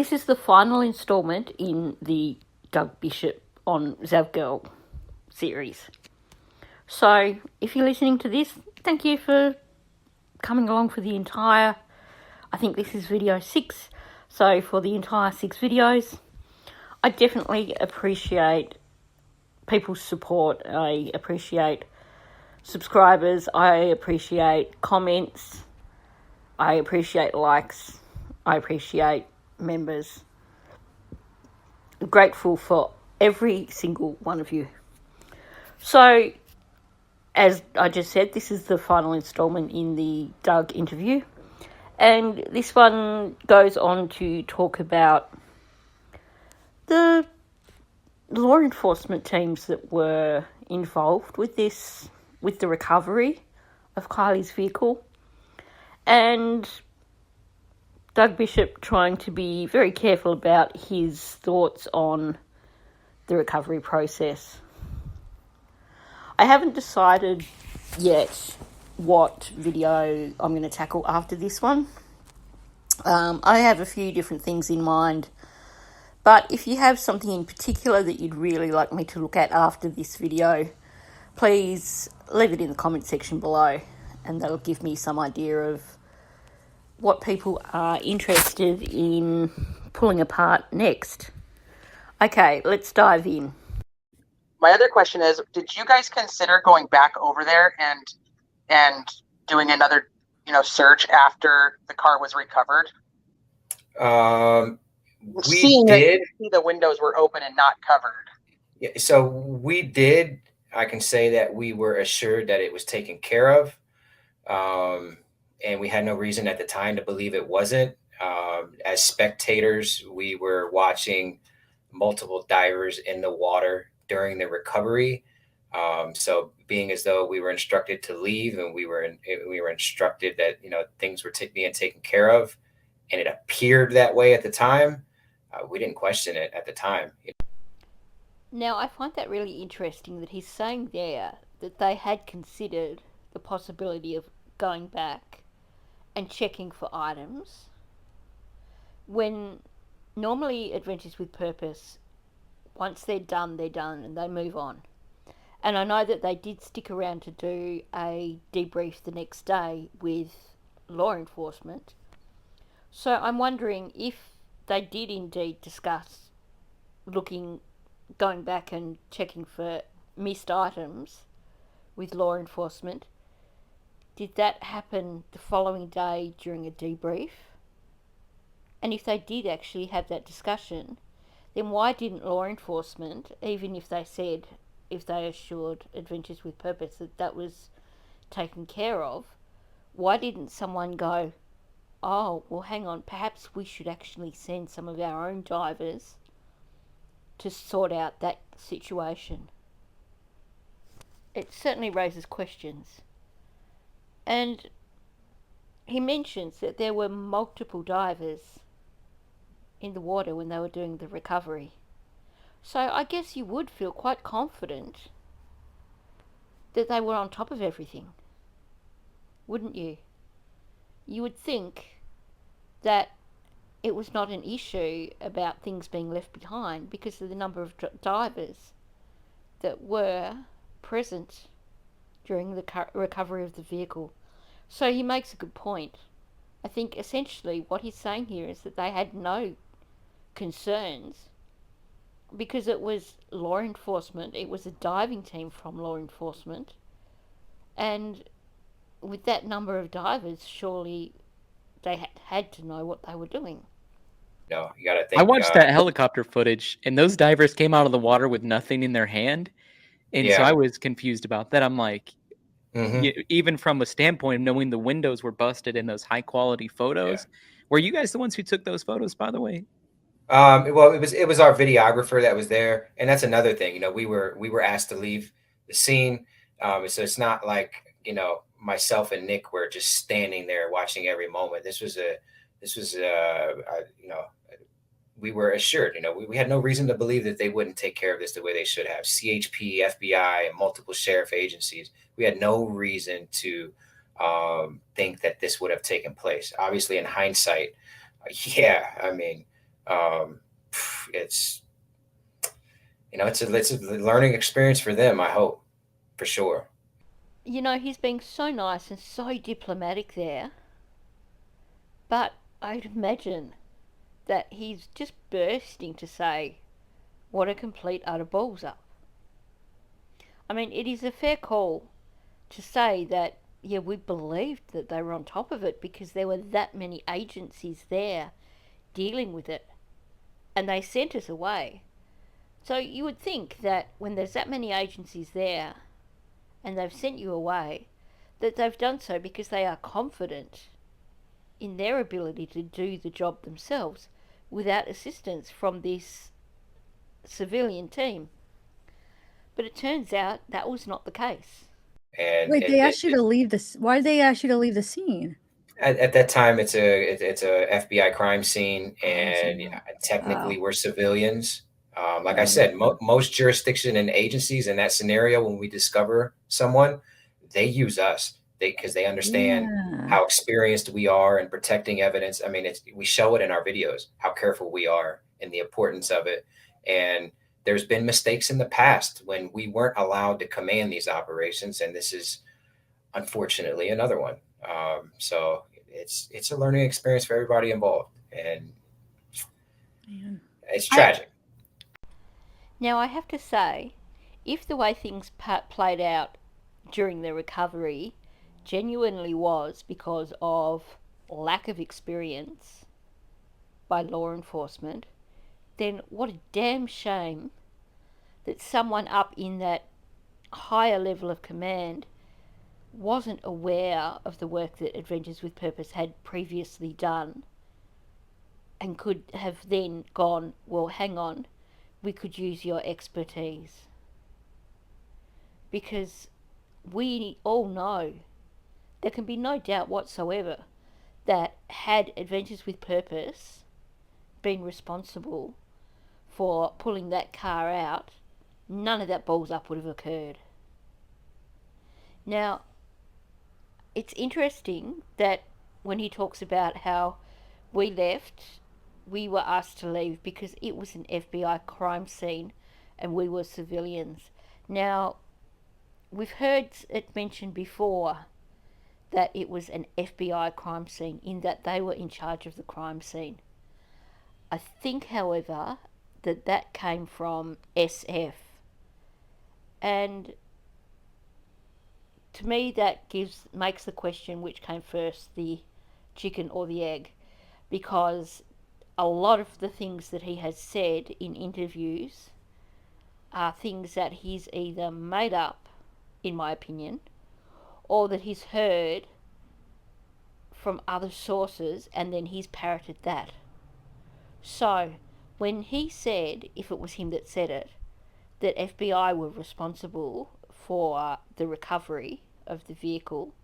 this is the final instalment in the Doug Bishop on Zav Girl series. So, if you're listening to this, thank you for coming along for the entire, I think this is video 6, so for the entire 6 videos. I definitely appreciate people's support. I appreciate subscribers. I appreciate comments. I appreciate likes. I appreciate members. I'm grateful for every single one of you. So, as I just said, this is the final instalment in the Doug interview. And this one goes on to talk about the law enforcement teams that were involved with this, with the recovery of Kylie's vehicle. And Doug Bishop trying to be very careful about his thoughts on the recovery process. I haven't decided yet what video I'm going to tackle after this one. I have a few different things in mind, but if you have something in particular that you'd really like me to look at after this video, please leave it in the comment section below, and that'll give me some idea of what people are interested in pulling apart next. Okay, let's dive in. My other question is, did you guys consider going back over there and doing another, search after the car was recovered? We did. See the windows were open and not covered. Yeah, so we did. I can say that we were assured that it was taken care of. And we had no reason at the time to believe it wasn't. As spectators, we were watching multiple divers in the water during the recovery. So being as though we were instructed to leave, and we were instructed that things were being taken care of, and it appeared that way at the time, we didn't question it at the time. Now, I find that really interesting that he's saying there that they had considered the possibility of going back and checking for items, when normally Adventures with Purpose, once they're done and they move on. And I know that they did stick around to do a debrief the next day with law enforcement. So I'm wondering if they did indeed discuss going back and checking for missed items with law enforcement. Did that happen the following day during a debrief? And if they did actually have that discussion, then why didn't law enforcement, even if they assured Adventures with Purpose that that was taken care of, why didn't someone go, oh, well, hang on, perhaps we should actually send some of our own divers to sort out that situation? It certainly raises questions. And he mentions that there were multiple divers in the water when they were doing the recovery. So I guess you would feel quite confident that they were on top of everything, wouldn't you? You would think that it was not an issue about things being left behind because of the number of divers that were present during the recovery of the vehicle. So he makes a good point. I think essentially what he's saying here is that they had no concerns because it was law enforcement, it was a diving team from law enforcement, and with that number of divers, surely they had to know what they were doing. No, you gotta think. I watched that helicopter footage, and those divers came out of the water with nothing in their hand, and so I was confused about that. I'm like, even from a standpoint of knowing the windows were busted in those high quality photos, were you guys the ones who took those photos, by the way? Well, it was our videographer that was there, and that's another thing. We were asked to leave the scene, so it's not like myself and Nick were just standing there watching every moment. We were assured. We had no reason to believe that they wouldn't take care of this the way they should have. CHP, FBI, and multiple sheriff agencies. We had no reason to think that this would have taken place. Obviously, in hindsight, Um, it's it's a learning experience for them. I hope, for sure. He's being so nice and so diplomatic there, but I'd imagine that he's just bursting to say, what a complete utter balls up. I mean, it is a fair call to say that, yeah, we believed that they were on top of it because there were that many agencies there dealing with it, and they sent us away. So you would think that when there's that many agencies there and they've sent you away, that they've done so because they are confident in their ability to do the job themselves without assistance from this civilian team. But it turns out that was not the case. And Wait, they asked you to leave this. Why did they ask you to leave the scene? at that time, it's a FBI crime scene, and technically we're civilians. Like I said, most jurisdiction and agencies in that scenario, when we discover someone, they use us because they understand how experienced we are in protecting evidence. I mean, we show it in our videos how careful we are and the importance of it. And there's been mistakes in the past when we weren't allowed to command these operations, and this is unfortunately another one. So it's a learning experience for everybody involved, and it's tragic. Now, I have to say, if the way things played out during the recovery genuinely was because of lack of experience by law enforcement, then what a damn shame that someone up in that higher level of command wasn't aware of the work that Adventures with Purpose had previously done and could have then gone, well, hang on, we could use your expertise. Because we all know, there can be no doubt whatsoever, that had Adventures with Purpose been responsible for pulling that car out, none of that balls up would have occurred. Now, it's interesting that when he talks about how we left, we were asked to leave because it was an FBI crime scene and we were civilians. Now, we've heard it mentioned before that it was an FBI crime scene in that they were in charge of the crime scene. I think, however, that came from SF. And to me, that makes the question which came first, the chicken or the egg, because a lot of the things that he has said in interviews are things that he's either made up, in my opinion, or that he's heard from other sources and then he's parroted that. So, when he said, if it was him that said it, that FBI were responsible for the recovery of the vehicle,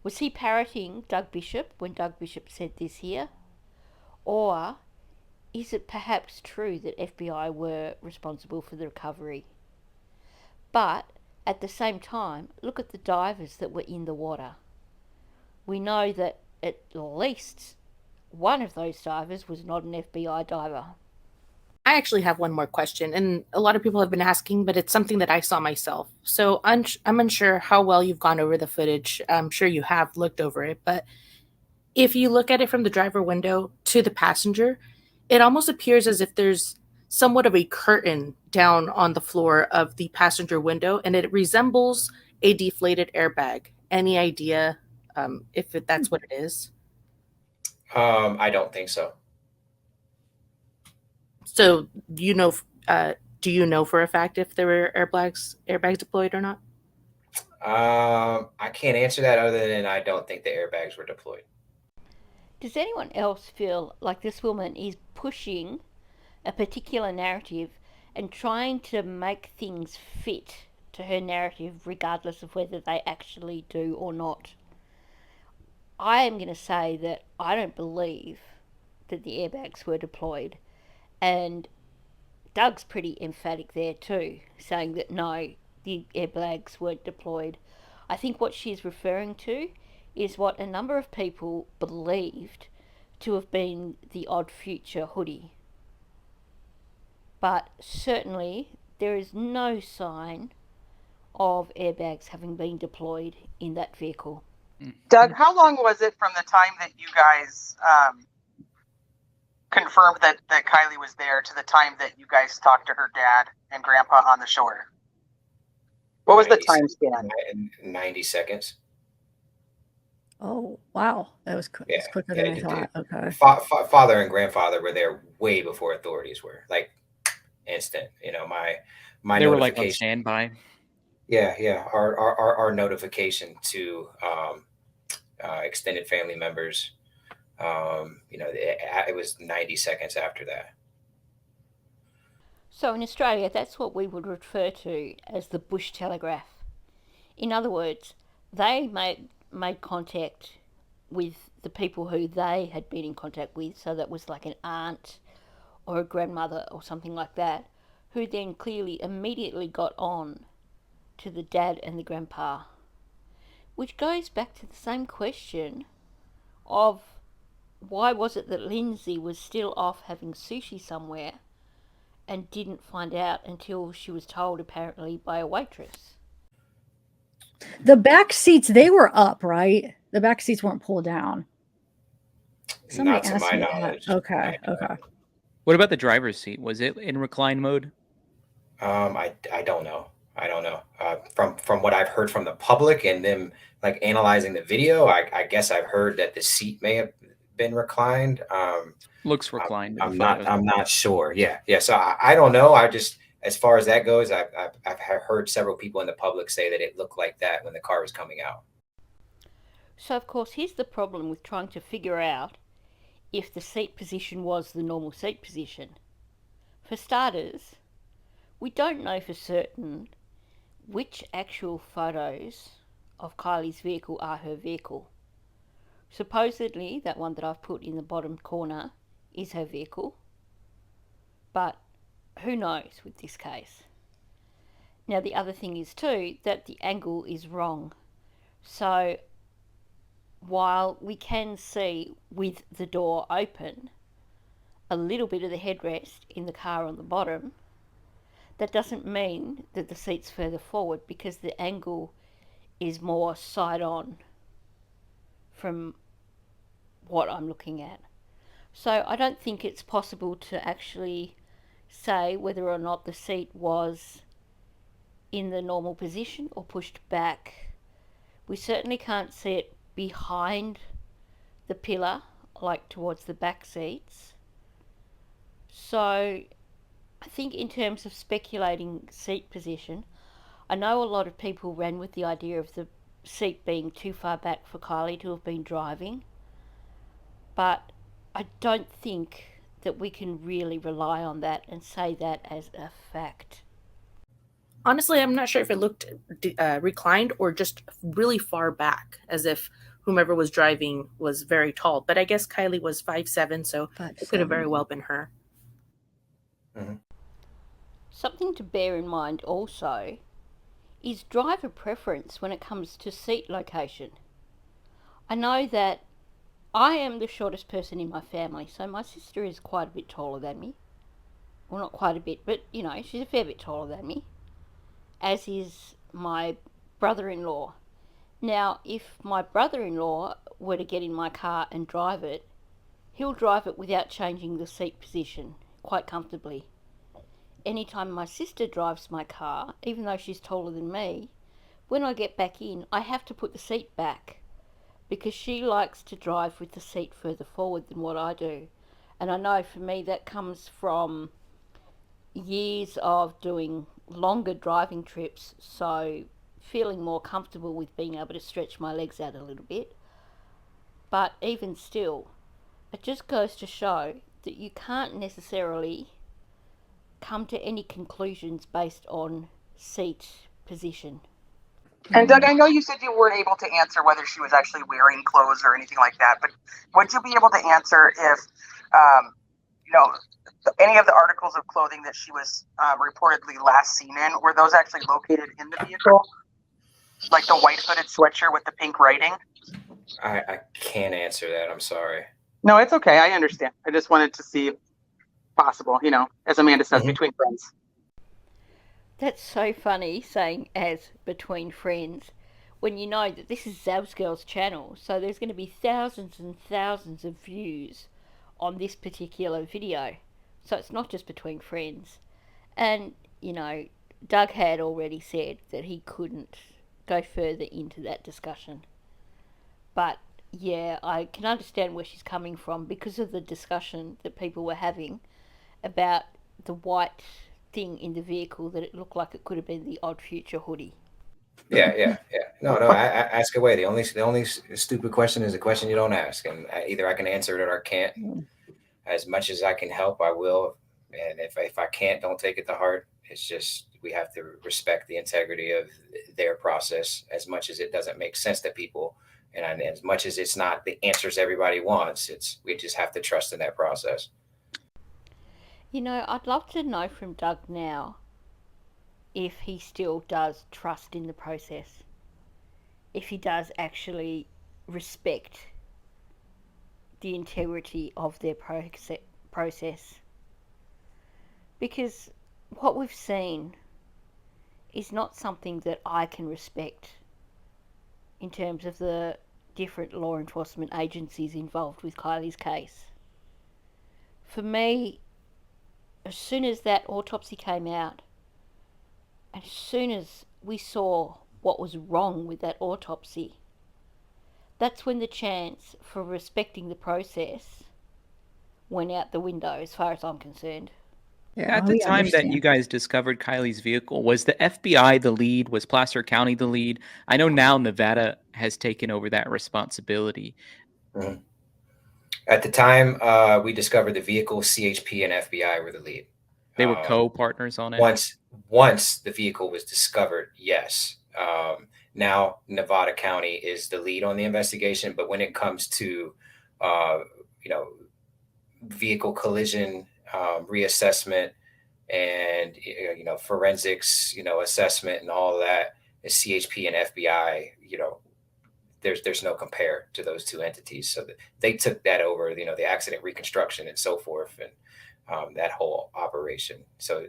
was he parroting Doug Bishop when Doug Bishop said this here? Or is it perhaps true that FBI were responsible for the recovery? But at the same time, look at the divers that were in the water. We know that at least one of those divers was not an FBI diver. I actually have one more question, and a lot of people have been asking, but it's something that I saw myself. So I'm unsure how well you've gone over the footage. I'm sure you have looked over it, but if you look at it from the driver window to the passenger, it almost appears as if there's somewhat of a curtain down on the floor of the passenger window, and it resembles a deflated airbag. Any idea if that's what it is? I don't think so. So do you know for a fact if there were airbags deployed or not? I can't answer that other than I don't think the airbags were deployed. Does anyone else feel like this woman is pushing a particular narrative and trying to make things fit to her narrative regardless of whether they actually do or not? I am going to say that I don't believe that the airbags were deployed, and Doug's pretty emphatic there too, saying that no, the airbags weren't deployed. I think what she's referring to is what a number of people believed to have been the Odd Future hoodie. But certainly there is no sign of airbags having been deployed in that vehicle. Doug, how long was it from the time that you guys confirmed that Kylie was there to the time that you guys talked to her dad and grandpa on the shore? What was the time span? 90 seconds. Oh, wow. That was quick. It's quicker than I thought. Okay. Father and grandfather were there way before authorities were. Like instant. You know, my they were like notification. on standby. Yeah. Our notification to extended family members. It was 90 seconds after that. So in Australia, that's what we would refer to as the bush telegraph. In other words, they made contact with the people who they had been in contact with, so that was like an aunt or a grandmother or something like that, who then clearly immediately got on to the dad and the grandpa. Which goes back to the same question of why was it that Lindsay was still off having sushi somewhere and didn't find out until she was told, apparently, by a waitress? The back seats, they were up, right? The back seats weren't pulled down. Somebody Not to asked my me knowledge. that. Okay. What about the driver's seat? Was it in recline mode? I don't know. From what I've heard from the public and them like analyzing the video, I guess I've heard that the seat may have been reclined. Looks reclined. I'm not sure. Yeah. So I don't know. I just, as far as that goes, I've heard several people in the public say that it looked like that when the car was coming out. So of course, here's the problem with trying to figure out if the seat position was the normal seat position. For starters, we don't know for certain which actual photos of Kylie's vehicle are her vehicle. Supposedly, that one that I've put in the bottom corner is her vehicle, but who knows with this case. Now, the other thing is too that the angle is wrong. So while we can see with the door open a little bit of the headrest in the car on the bottom, that doesn't mean that the seat's further forward, because the angle is more side on from what I'm looking at. So I don't think it's possible to actually say whether or not the seat was in the normal position or pushed back. We certainly can't see it behind the pillar, like towards the back seats. So I think in terms of speculating seat position, I know a lot of people ran with the idea of the seat being too far back for Kylie to have been driving, but I don't think that we can really rely on that and say that as a fact. Honestly, I'm not sure if it looked reclined or just really far back, as if whomever was driving was very tall. But I guess Kylie was 5'7", so it could have very well been her. Mm-hmm. Something to bear in mind also is driver preference when it comes to seat location. I know that I am the shortest person in my family, so my sister is quite a bit taller than me. Well, not quite a bit, but she's a fair bit taller than me, as is my brother-in-law. Now, if my brother-in-law were to get in my car and drive it, he'll drive it without changing the seat position quite comfortably. Anytime my sister drives my car, even though she's taller than me, when I get back in, I have to put the seat back, because she likes to drive with the seat further forward than what I do. And I know for me that comes from years of doing longer driving trips, so feeling more comfortable with being able to stretch my legs out a little bit. But even still, it just goes to show that you can't necessarily come to any conclusions based on seat position. And Doug, I know you said you weren't able to answer whether she was actually wearing clothes or anything like that, but would you be able to answer if, any of the articles of clothing that she was reportedly last seen in, were those actually located in the vehicle? Like the white hooded sweatshirt with the pink writing? I can't answer that. I'm sorry. No, it's okay. I understand. I just wanted to see if possible, as Amanda says, between friends. That's so funny saying as between friends when you know that this is Zav Girl's channel, so there's going to be thousands and thousands of views on this particular video. So it's not just between friends. And, Doug had already said that he couldn't go further into that discussion. But yeah, I can understand where she's coming from because of the discussion that people were having about the white thing in the vehicle, that it looked like it could have been the Odd Future hoodie. Yeah. No. I ask away. The only stupid question is a question you don't ask, and either I can answer it or I can't. As much as I can help, I will. And if I can't, don't take it to heart. It's just we have to respect the integrity of their process as much as it doesn't make sense to people, and as much as it's not the answers everybody wants. We just have to trust in that process. I'd love to know from Doug now if he still does trust in the process, if he does actually respect the integrity of their process. Because what we've seen is not something that I can respect in terms of the different law enforcement agencies involved with Kylie's case. For me, as soon as that autopsy came out, and as soon as we saw what was wrong with that autopsy, that's when the chance for respecting the process went out the window, as far as I'm concerned. Yeah, at the time that you guys discovered Kylie's vehicle, was the FBI the lead? Was Placer County the lead? I know now Nevada has taken over that responsibility. Mm-hmm. At the time we discovered the vehicle, CHP and FBI were the lead. They were co-partners on it? Once the vehicle was discovered, yes. Now Nevada County is the lead on the investigation, but when it comes to, vehicle collision reassessment and, forensics, assessment and all of that, is CHP and FBI, there's no compare to those two entities. So they took that over, the accident reconstruction and so forth, and that whole operation. So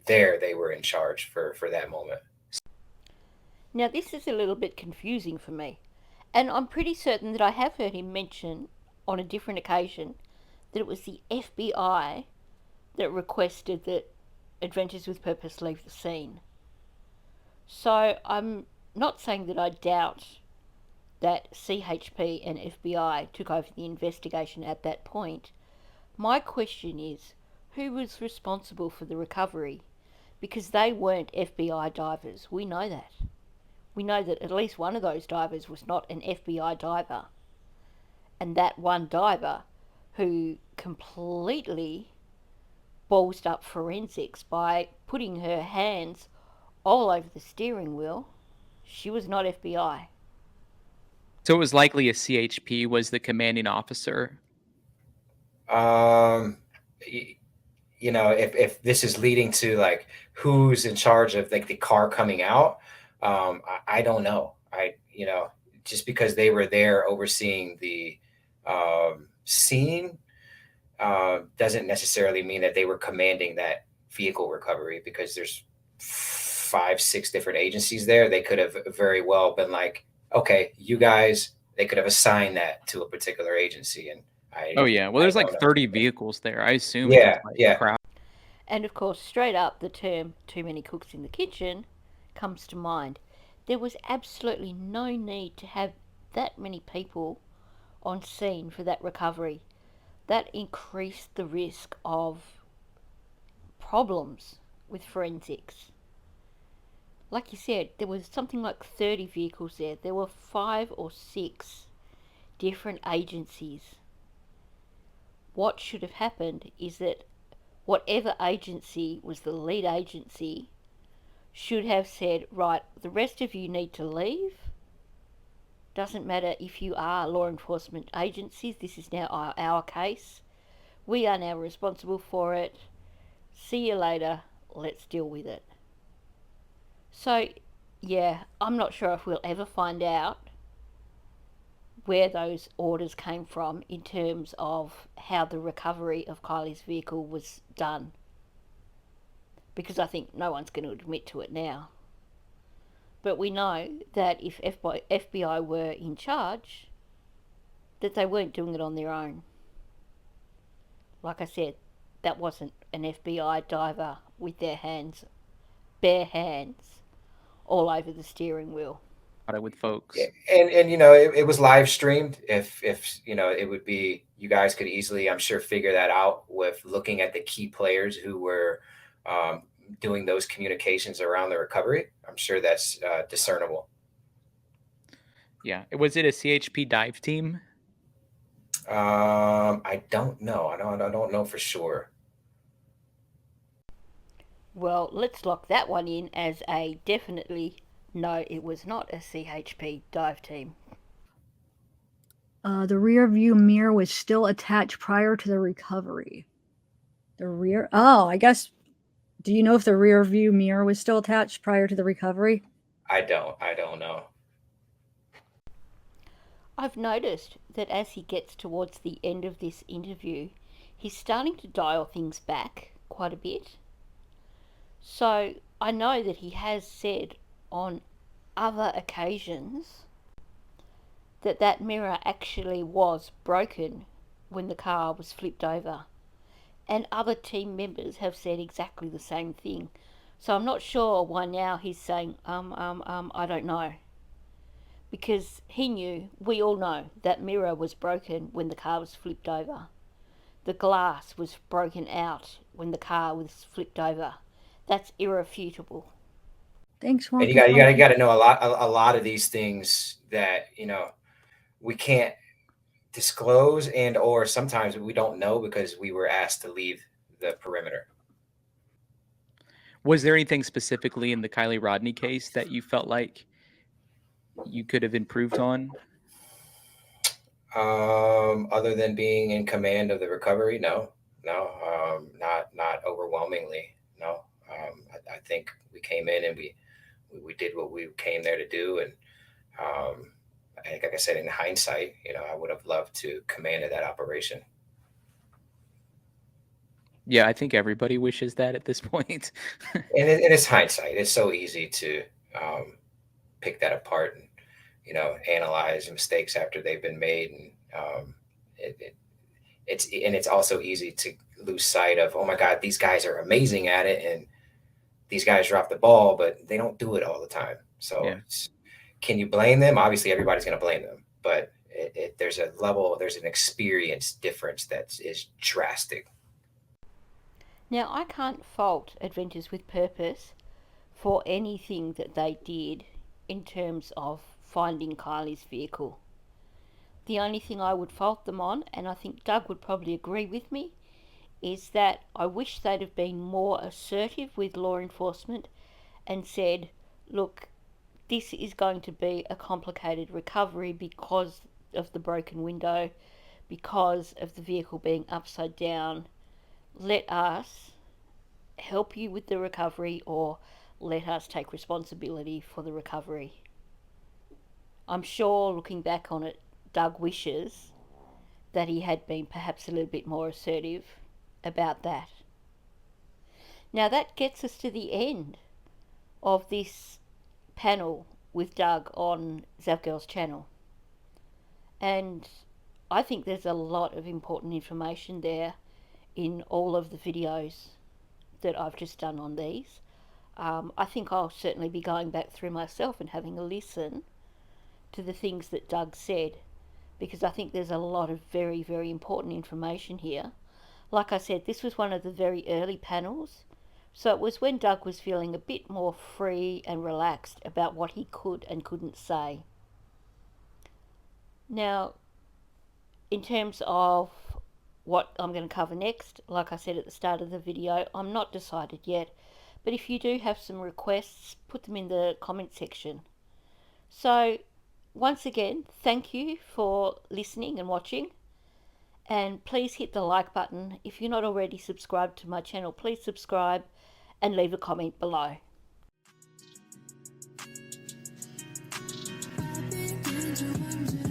there they were in charge for that moment. Now this is a little bit confusing for me, and I'm pretty certain that I have heard him mention on a different occasion that it was the FBI that requested that Adventures with Purpose leave the scene. So I'm not saying that I doubt that CHP and FBI took over the investigation at that point. My question is, who was responsible for the recovery? Because they weren't FBI divers. We know that. We know that at least one of those divers was not an FBI diver. And that one diver who completely ballsed up forensics by putting her hands all over the steering wheel, she was not FBI. So it was likely a CHP was the commanding officer. If this is leading to like who's in charge of like the car coming out, I don't know. Just because they were there overseeing the scene doesn't necessarily mean that they were commanding that vehicle recovery, because there's 5-6 different agencies there. They could have very well been like, okay, you guys, they could have assigned that to a particular agency. And well, there's like 30 vehicles there. I assume. Yeah. Crowd. And of course, straight up, the term "too many cooks in the kitchen" comes to mind. There was absolutely no need to have that many people on scene for that recovery. That increased the risk of problems with forensics. Like you said, there was something like 30 vehicles there. There were 5 or 6 different agencies. What should have happened is that whatever agency was the lead agency should have said, right, the rest of you need to leave. Doesn't matter if you are law enforcement agencies, this is now our case. We are now responsible for it. See you later, let's deal with it. So, yeah, I'm not sure if we'll ever find out where those orders came from in terms of how the recovery of Kylie's vehicle was done. Because I think no one's going to admit to it now. But we know that if FBI were in charge, that they weren't doing it on their own. Like I said, that wasn't an FBI diver with their bare hands, all over the steering wheel. With folks. And it was live streamed. If it would be, you guys could easily, I'm sure, figure that out with looking at the key players who were doing those communications around the recovery. I'm sure that's discernible. Yeah. Was it a CHP dive team? I don't know. I don't know for sure. Well, let's lock that one in as a definitely no, it was not a CHP dive team. The rear view mirror was still attached prior to the recovery. I guess, do you know if the rear view mirror was still attached prior to the recovery? I don't know. I've noticed that as he gets towards the end of this interview, he's starting to dial things back quite a bit. So I know that he has said on other occasions that mirror actually was broken when the car was flipped over. And other team members have said exactly the same thing. So I'm not sure why now he's saying, I don't know. Because we all know, that mirror was broken when the car was flipped over. The glass was broken out when the car was flipped over. That's irrefutable. Thanks, Juan. And you got to know a lot of these things that we can't disclose, and or sometimes we don't know because we were asked to leave the perimeter. Was there anything specifically in the Kylie Rodney case that you felt like you could have improved on? Other than being in command of the recovery, no, not overwhelmingly. No, I think we came in and we did what we came there to do, and like I said, in hindsight, I would have loved to command that operation. Yeah, I think everybody wishes that at this point. and it's hindsight. It's so easy to pick that apart and analyze mistakes after they've been made, and it's also easy to lose sight of, oh my God, these guys are amazing at it, and these guys drop the ball, but they don't do it all the time. So yeah. Can you blame them? Obviously, everybody's going to blame them, but there's an experience difference that is drastic. Now, I can't fault Adventures with Purpose for anything that they did in terms of finding Kylie's vehicle. The only thing I would fault them on, and I think Doug would probably agree with me, is that I wish they'd have been more assertive with law enforcement and said, look, this is going to be a complicated recovery because of the broken window, because of the vehicle being upside down. Let us help you with the recovery, or let us take responsibility for the recovery. I'm sure, looking back on it, Doug wishes that he had been perhaps a little bit more assertive about that. Now that gets us to the end of this panel with Doug on Zav Girl's channel. And I think there's a lot of important information there in all of the videos that I've just done on these. I think I'll certainly be going back through myself and having a listen to the things that Doug said, because I think there's a lot of very, very important information here. Like I said, this was one of the very early panels, so it was when Doug was feeling a bit more free and relaxed about what he could and couldn't say. Now, in terms of what I'm going to cover next, like I said at the start of the video, I'm not decided yet, but if you do have some requests, put them in the comment section. So, once again, thank you for listening and watching, and please hit the like button. If you're not already subscribed to my channel, please subscribe and leave a comment below. Into